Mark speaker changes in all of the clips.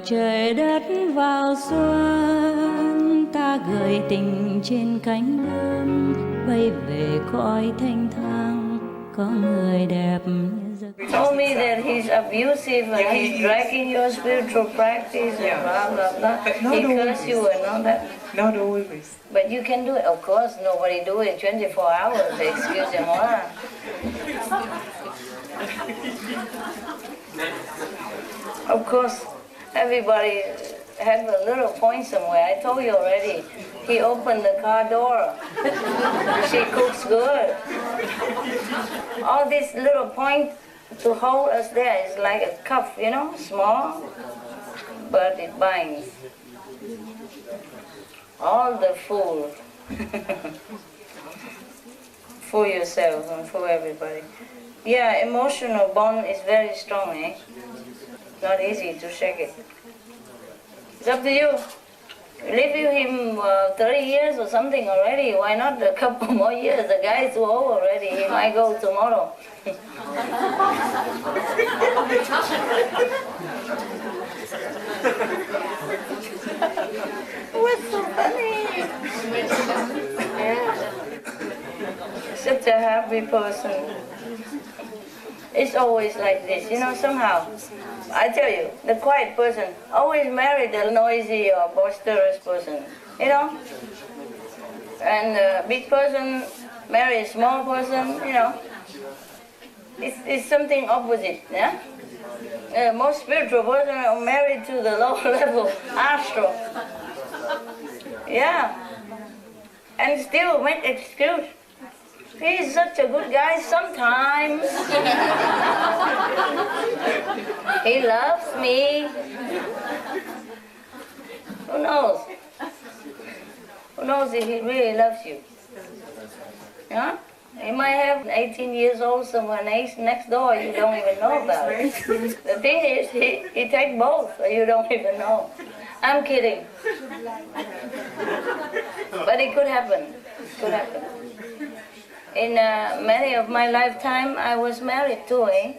Speaker 1: Trời đất vào xuân, ta gửi tình trên cánh bướm, bay về cõi thanh thang, có người đẹp như giấc.
Speaker 2: Told me that he's abusive and he's dragging your spiritual practice and blah blah blah. He cursed you and all that.
Speaker 3: Not always.
Speaker 2: But you can do it. Of course, nobody do it 24 hours. They excuse him all. Of course, everybody have a little point somewhere. I told you already. He opened the car door. She cooks good. All this little point to hold us there is like a cuff, you know, small, but it binds. All the fool. Fool yourself and fool everybody. Yeah, emotional bond is very strong, eh? Not easy to shake it. It's up to you. Live with him 30 years or something already. Why not a couple more years? The guy is too old already. He might go tomorrow. What's so funny? Yeah. Such a happy person. It's always like this, you know, somehow. I tell you, the quiet person always married the noisy or boisterous person, you know? And the big person marries a small person, you know? It's something opposite, yeah? Most spiritual person are married to the low level astral. Yeah. And still make excuse. He's such a good guy sometimes. He loves me. Who knows? Who knows if he really loves you? Yeah? He might have 18 years old someone next door you don't even know about it. The thing is, he takes both, so you don't even know. I'm kidding. But it could happen. It could happen. In many of my lifetime, I was married too, eh?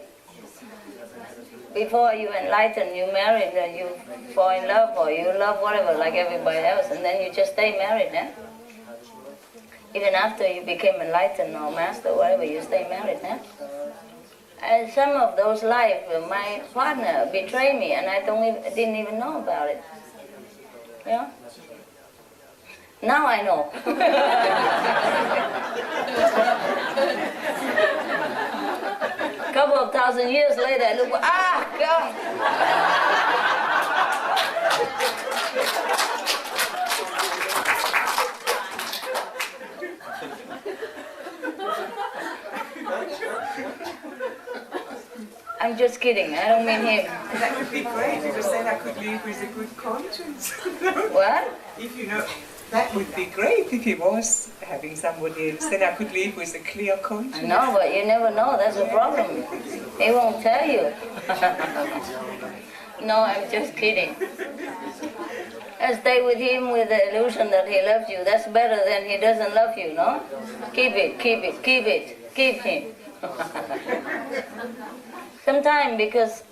Speaker 2: Before you enlighten, you married, you fall in love or you love whatever, like everybody else, and then you just stay married, eh? Even after you became enlightened or master, whatever, you stay married, eh? And some of those lives, my partner betrayed me, and I didn't even know about it. Yeah? Now I know. A couple of thousand years later, I look, God! I'm just kidding, I don't mean him.
Speaker 3: That would be great, because then I could live with a good conscience.
Speaker 2: What?
Speaker 3: If you know, that would be great if he was having somebody else. Then I could live with a clear conscience.
Speaker 2: No, but you never know, that's a problem. He won't tell you. No, I'm just kidding. I stay with him with the illusion that he loves you. That's better than he doesn't love you, no? Keep it, keep it, keep it, keep him. Sometimes, because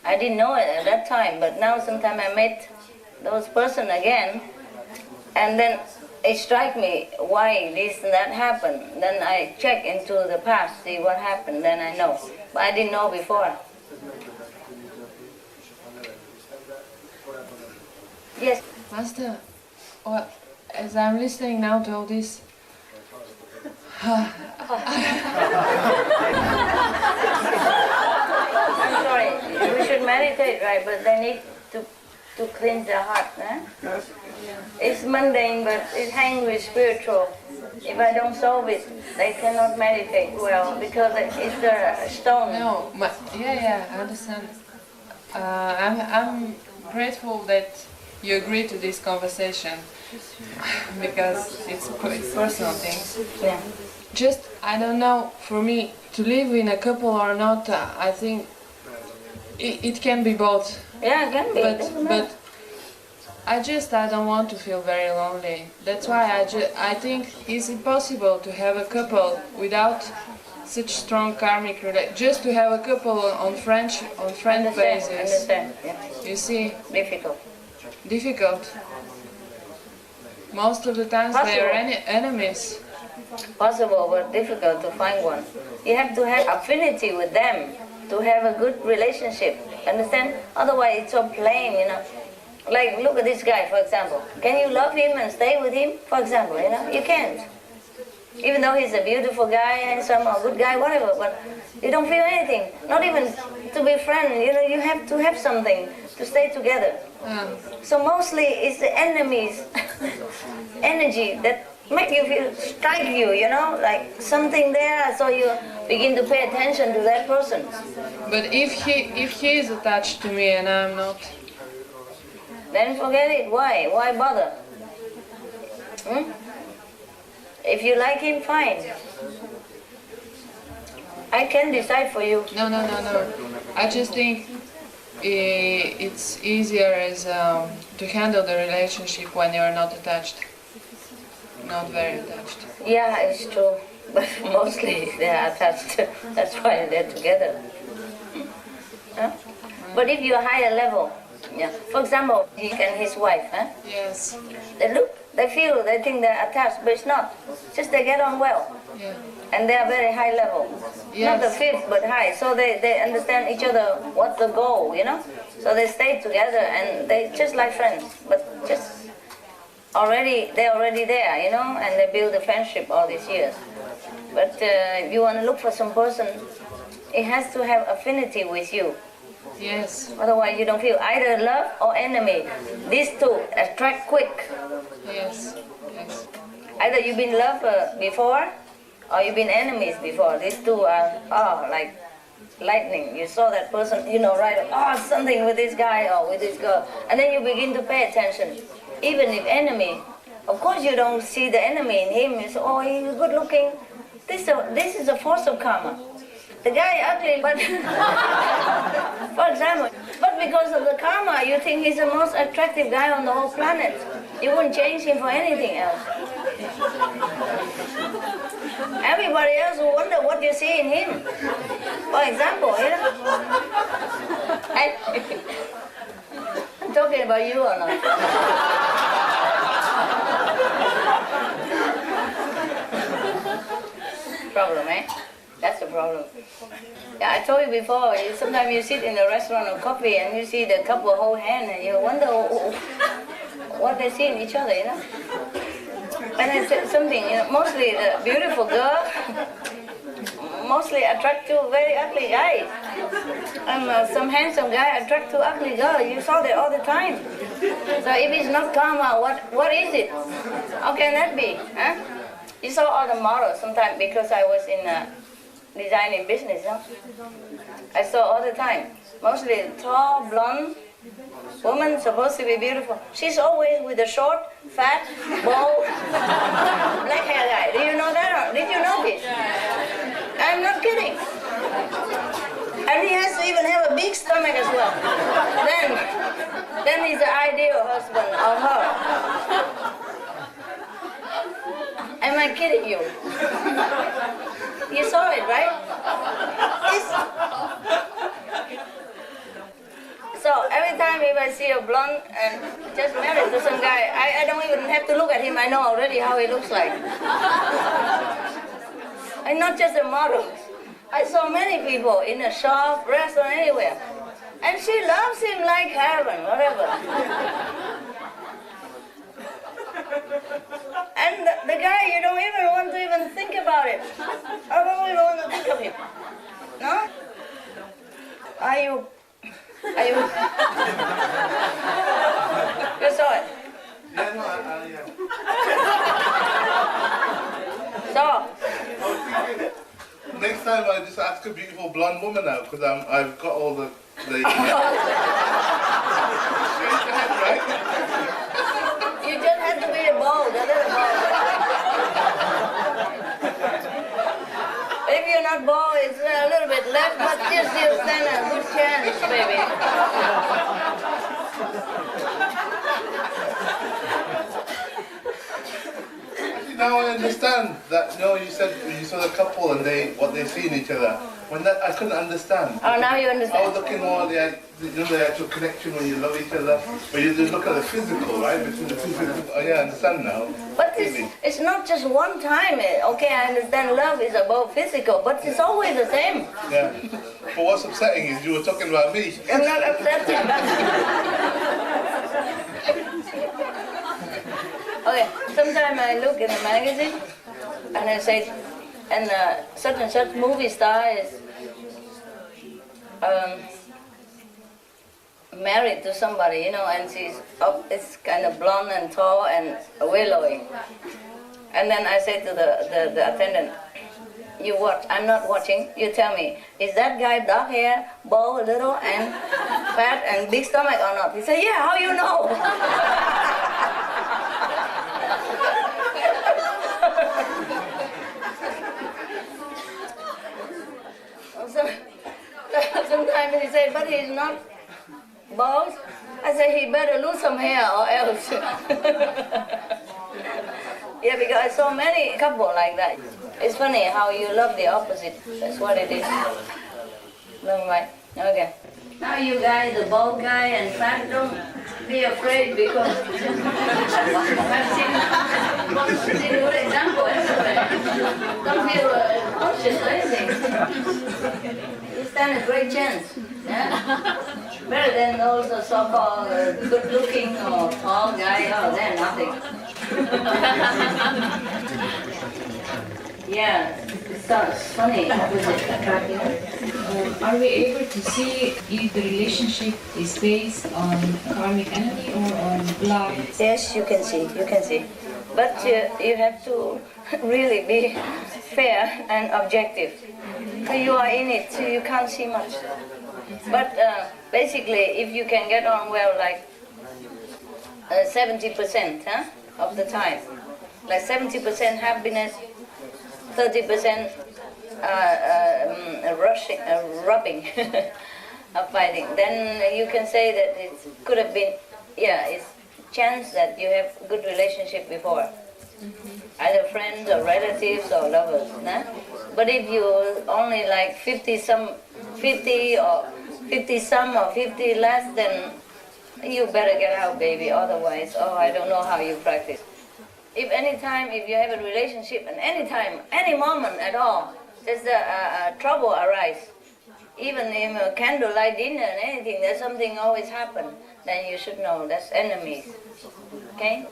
Speaker 2: I didn't know it at that time, but now sometimes I met those person again, and then it strikes me why this and that happened. Then I check into the past, see what happened, then I know. But I didn't know before. Yes?
Speaker 4: Master, well, as I'm listening now to all this,
Speaker 2: I'm sorry, we should meditate, right? But they need to cleanse their heart, eh? It's mundane, but it hangs with spiritual. If I don't solve it, they cannot meditate well, because it's a stone.
Speaker 4: no, yeah, I understand. I'm grateful that you agree to this conversation, because it's personal things.
Speaker 2: Yeah.
Speaker 4: Just, I don't know, for me, to live in a couple or not, I think it can be both.
Speaker 2: Yeah, it can be.
Speaker 4: But I don't want to feel very lonely. That's why I think it's impossible to have a couple without such strong karmic relation. Just to have a couple on friend basis.
Speaker 2: Understand? Yeah.
Speaker 4: You see,
Speaker 2: Difficult.
Speaker 4: difficult. Most of the times they are enemies.
Speaker 2: Possible, but difficult to find one. You have to have affinity with them to have a good relationship. Understand? Otherwise, it's so plain, you know. Like, look at this guy, for example. Can you love him and stay with him? For example, you know, you can't. Even though he's a beautiful guy, handsome, or good guy, whatever, but you don't feel anything. Not even to be friends, you know, you have to have something to stay together. So mostly it's the enemy's energy that make you feel, strike you, you know, like something there, so you begin to pay attention to that person.
Speaker 4: But if he is attached to me and I'm not,
Speaker 2: then forget it. Why? Why bother? If you like him, fine. I can decide for you.
Speaker 4: no. I just think it's easier as to handle the relationship when you're not attached, not very attached.
Speaker 2: Yeah, it's true. But mostly they are attached. That's why they're together. Huh? But if you're higher level, yeah. For example, he and his wife, huh?
Speaker 4: Yes.
Speaker 2: They look, they feel, they think they're attached, but it's not. Just they get on well.
Speaker 4: Yeah.
Speaker 2: And they are very high level.
Speaker 4: Yes.
Speaker 2: Not the fifth, but high. So they understand each other, what's the goal, you know? So they stay together and they just like friends, but just they're already there, you know, and they build a friendship all these years. But if you want to look for some person, it has to have affinity with you.
Speaker 4: Yes.
Speaker 2: Otherwise you don't feel either love or enemy. These two attract quick.
Speaker 4: Yes. Yes.
Speaker 2: Either you've been loved before or you've been enemies before. These two are like lightning. You saw that person, you know, right? Oh, something with this guy or with this girl. And then you begin to pay attention. Even if enemy, of course you don't see the enemy in him. You say, oh, he's good looking. This is a force of karma. The guy ugly, but for example, but because of the karma, you think he's the most attractive guy on the whole planet. You wouldn't change him for anything else. Everybody else will wonder what you see in him. For example, you know. I'm talking about you or not? Problem, eh? That's the problem. Yeah, I told you before, sometimes you sit in a restaurant or coffee and you see the couple hold hands and you wonder what they see in each other, you know? And I said something, you know, mostly the beautiful girl mostly attract to very ugly guys. And some handsome guy attract to ugly girl. You saw that all the time. So if it's not karma, what is it? How can that be? Huh? You saw all the models sometimes because I was in designing business. Huh? I saw all the time. Mostly tall, blonde woman supposed to be beautiful. She's always with a short, fat, bald, black hair guy. Do you know that? Did you know this? I'm not kidding. And he has to even have a big stomach as well. Then he's the ideal husband of her. Am I kidding you? You saw it, right? So every time if I see a blonde and just married to some guy, I don't even have to look at him. I know already how he looks like. And not just the models. I saw many people in a shop, restaurant, anywhere. And she loves him like heaven, whatever. And the guy, you don't even want to even think about it. I don't even want to think of him. No? Are you? You saw it?
Speaker 5: Yeah, no, yeah.
Speaker 2: So?
Speaker 5: Next time I just ask a beautiful blonde woman out because I've got all the shake your head, right?
Speaker 2: You just have to be bold, a little bold. If you're not bold, it's a little bit left, but just you stand a good chance, baby.
Speaker 5: Actually, now I understand that. No, you said you saw the couple and what they see in each other. When that I couldn't understand.
Speaker 2: Oh, now you
Speaker 5: I
Speaker 2: understand.
Speaker 5: was looking more at the actual connection when you love each other. But you just look at the physical, right? Between the two physical. Oh yeah, I understand now.
Speaker 2: But it's not just one time. Okay, I understand love is about physical, but it's always the same.
Speaker 5: Yeah. But what's upsetting is you were talking about me.
Speaker 2: I'm not upset. Okay, sometimes I look in a magazine and I say, and such and such movie star is married to somebody, you know, and she's up, it's kind of blonde and tall and willowy. And then I say to the attendant, you watch, I'm not watching, you tell me, is that guy dark hair, bald, little, and fat, and big stomach or not? He said, yeah, how you know? Sometimes he say, but he's not bald. I say, he better lose some hair or else. Yeah, because I saw many couple like that. It's funny how you love the opposite. That's what it is. Never mind. Okay. Now you guys, the bald guy and fat, don't be afraid because I've seen a good example everywhere. Don't feel conscious or anything. You stand a great chance. Yeah? Better than those so-called good-looking or tall guy. Oh, they're nothing. Yeah, it sounds funny. Opposite attractive.
Speaker 6: Are we able to see if the relationship is based on karmic energy or on blood?
Speaker 2: Yes, you can see, you can see. But you have to really be fair and objective. You are in it, so you can't see much. But basically, if you can get on well, like 70% of the time, like 70% happiness, 30% rubbing, of fighting, then you can say that it could have been, yeah, it's chance that you have good relationship before, either friends or relatives or lovers. Nah? But if you only like 50 some or 50 less, then you better get out, baby. Otherwise, oh, I don't know how you practice. If any time, if you have a relationship, and any time, any moment at all, there's trouble arise. Even in a candlelight dinner and anything, there's something always happen. Then you should know that's enemies. Okay?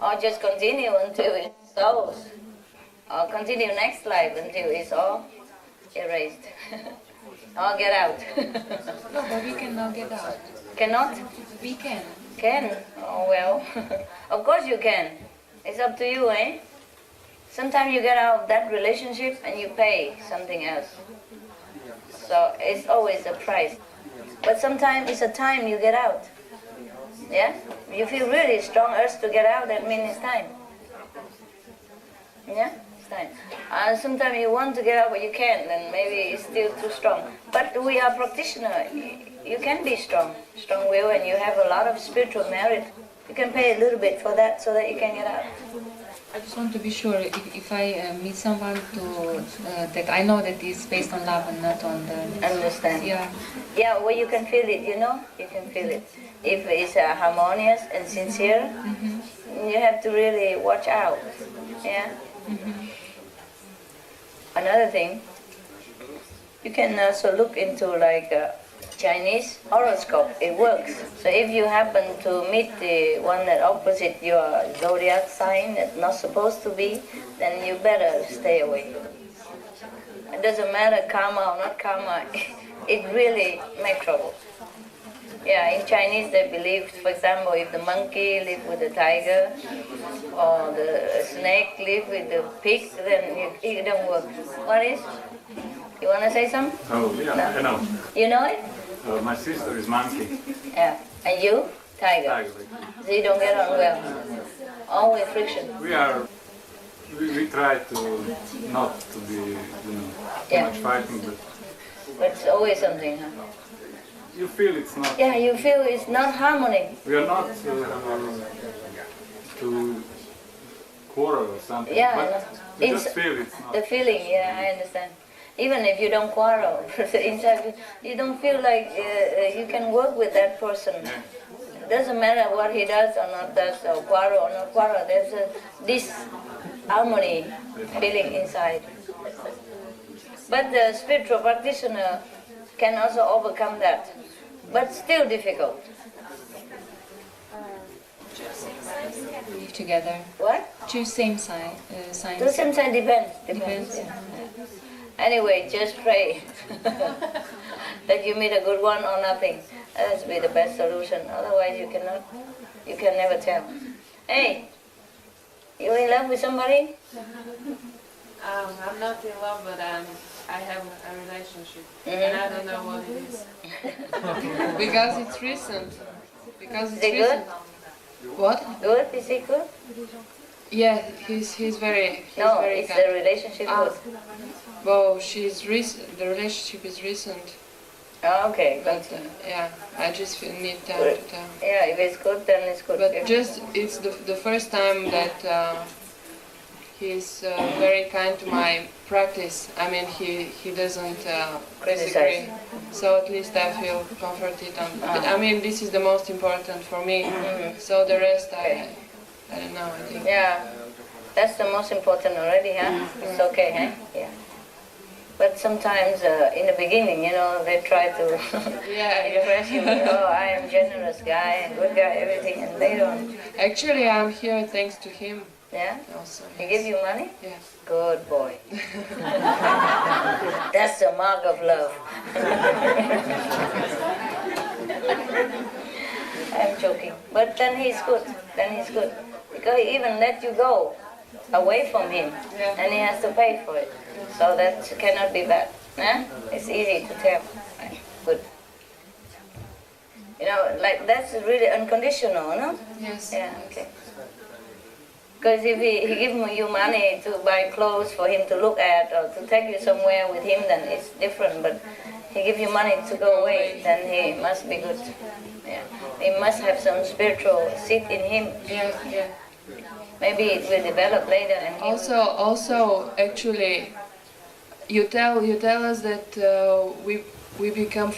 Speaker 2: Or just continue until it solves. Or continue next life until it's all erased. Or get out.
Speaker 6: No, but we cannot get out.
Speaker 2: Cannot?
Speaker 6: We can.
Speaker 2: Can? Oh, well. Of course you can. It's up to you, eh? Sometimes you get out of that relationship and you pay something else. So it's always a price. But sometimes it's a time you get out. Yeah? You feel really strong urge to get out, that means it's time. Yeah? It's time. Sometimes you want to get out but you can't, then maybe it's still too strong. But we are practitioners. You can be strong, strong-willed, and you have a lot of spiritual merit. You can pay a little bit for that so that you can get out.
Speaker 6: I just want to be sure if I meet someone that I know that is based on love and not on the...
Speaker 2: Understand?
Speaker 6: Yeah.
Speaker 2: Yeah, well, you can feel it, you know? You can feel it. If it's harmonious and sincere, you have to really watch out. Yeah? Another thing, you can also look into like Chinese horoscope. It works. So if you happen to meet the one that opposite your zodiac sign that's not supposed to be, then you better stay away. It doesn't matter karma or not karma. It really makes trouble. Yeah, in Chinese they believe, for example, if the monkey lives with the tiger or the snake lives with the pig, then it don't work. What is? You want to say something?
Speaker 7: Oh, yeah,
Speaker 2: No.
Speaker 7: I know.
Speaker 2: You know it?
Speaker 7: My sister is monkey.
Speaker 2: Yeah. And you? Tiger.
Speaker 7: Tiger.
Speaker 2: So you don't get on well. Always friction.
Speaker 7: We try to not to be, too
Speaker 2: Yeah.
Speaker 7: much fighting, but
Speaker 2: But it's always something, huh?
Speaker 7: you feel it's not.
Speaker 2: Yeah, you feel it's not harmony.
Speaker 7: We are not quarrel or something.
Speaker 2: Yeah,
Speaker 7: but you just feel it's not.
Speaker 2: the feeling. Yeah, I understand. Even if you don't quarrel, inside you don't feel like you can work with that person. It doesn't matter what he does or not does, or quarrel or not quarrel. There's this harmony feeling inside. But the spiritual practitioner can also overcome that, but still difficult.
Speaker 6: Live together.
Speaker 2: What?
Speaker 6: Two same signs.
Speaker 2: To some extent depends.
Speaker 6: Depends.
Speaker 2: Yeah. Anyway, just pray that you meet a good one or nothing. That has to be the best solution. Otherwise, you can never tell. Hey, you in love with somebody?
Speaker 4: I'm not in love, but I have a relationship, and I don't know what it is. Because it's recent. Because it's
Speaker 2: Is it
Speaker 4: recent. What?
Speaker 2: Good? Is he good?
Speaker 4: Yeah, he's very
Speaker 2: No,
Speaker 4: very
Speaker 2: is
Speaker 4: kind.
Speaker 2: the relationship good?
Speaker 4: Well, she's recent. The relationship is recent,
Speaker 2: Oh, okay,
Speaker 4: but
Speaker 2: good.
Speaker 4: yeah, I just need time to tell.
Speaker 2: Yeah, if it's good, then it's good.
Speaker 4: But just it's the first time that he's very kind to my practice. I mean, he doesn't disagree. So at least I feel comforted. But I mean, this is the most important for me. So the rest, I don't know. I think.
Speaker 2: Yeah, that's the most important already, huh? It's okay, huh? Yeah. But sometimes in the beginning, they try to impress you. Oh, I am generous guy and good guy, everything, and they don't.
Speaker 4: Actually, I'm here thanks to him.
Speaker 2: Yeah?
Speaker 4: Also.
Speaker 2: He give you money?
Speaker 4: Yeah.
Speaker 2: Good boy. That's the mark of love. I'm joking. But then he's good. Because he even let you go away from him. And he has to pay for it. So that cannot be bad. Huh? It's easy to tell. Good. Like that's really unconditional, no?
Speaker 4: Yes.
Speaker 2: Yeah, okay. Because if he gives you money to buy clothes for him to look at or to take you somewhere with him, then it's different. But he gives you money to go away, then he must be good. Yeah. He must have some spiritual seed in him.
Speaker 4: Yeah.
Speaker 2: Maybe it will develop later. And he
Speaker 4: Also, actually, you tell us that we become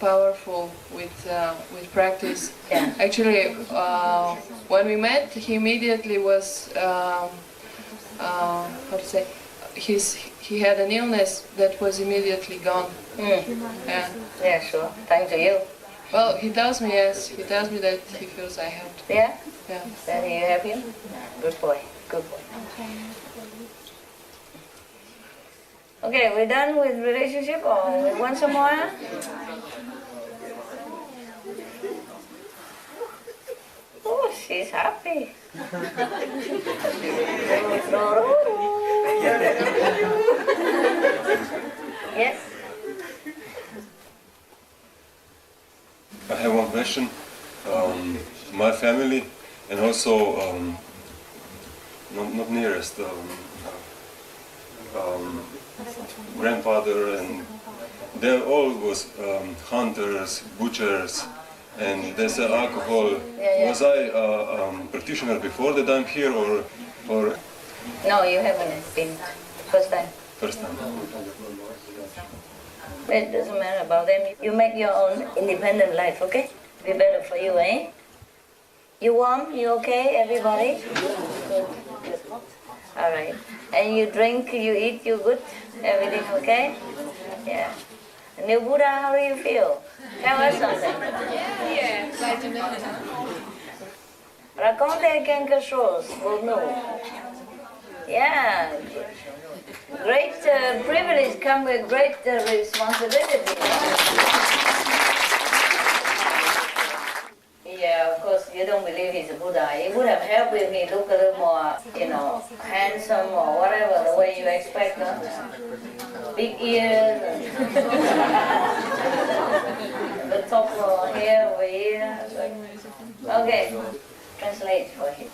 Speaker 4: powerful with practice.
Speaker 2: Yeah.
Speaker 4: Actually, when we met, he immediately was how to say, he had an illness that was immediately gone. Yeah.
Speaker 2: Yeah, sure. Thanks to you.
Speaker 4: Well, he tells me yes. He tells me that he feels I helped.
Speaker 2: Yeah?
Speaker 4: Yeah.
Speaker 2: Then you have him? Good boy. Okay, we're done with relationship or we want some more? Oh, she's happy. Yes?
Speaker 8: I have one question. My family and also not nearest grandfather, and they all was hunters, butchers, and they sell alcohol.
Speaker 2: Yeah.
Speaker 8: Was I practitioner before that I'm here or
Speaker 2: No, you haven't been. First time.
Speaker 8: first time?
Speaker 2: It doesn't matter about them. You make your own independent life, okay? Be better for you, eh? You warm? You okay, everybody? Good. All right. And you drink, you eat, you good? Everything okay? Yeah. New Buddha, how do you feel? Tell us something.
Speaker 4: Yeah, glad to know.
Speaker 2: Raconte quelque chose pour nous. Yeah. Great privilege come with great responsibility. Yeah, of course, you don't believe he's a Buddha. It would have helped if he looked a little more, handsome or whatever, the way you expect. Big ears and the top of hair over here. Okay, translate for him.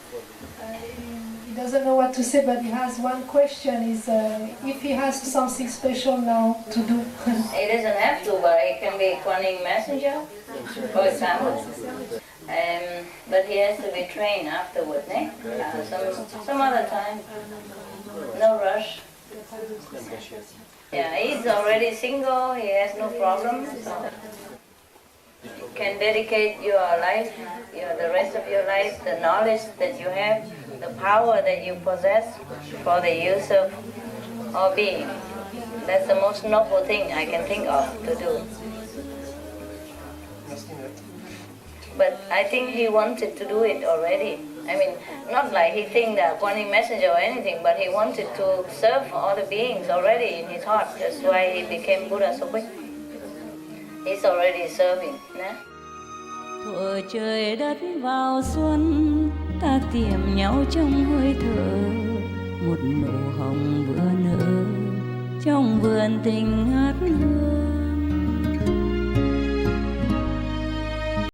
Speaker 9: He doesn't know what to say, but he has one question, is if he has something special now to do.
Speaker 2: He doesn't have to, but he can be Kuan Yin messenger, for example. But he has to be trained afterwards, eh? Some other time. No rush. Yeah, he's already single, he has no problem. So you can dedicate your life, the rest of your life, the knowledge that you have, the power that you possess for the use of all being. That's the most noble thing I can think of to do. But I think he wanted to do it already. I mean, not like he think that Guanyin messenger or anything, but he wanted to serve all the beings already in his heart. That's why he became Buddha so quick. He's already serving. Nah?
Speaker 1: Thuở trời đất vào xuân, ta tìm nhau trong hơi thở, một nụ hồng vừa nở trong vườn tình ngát hương.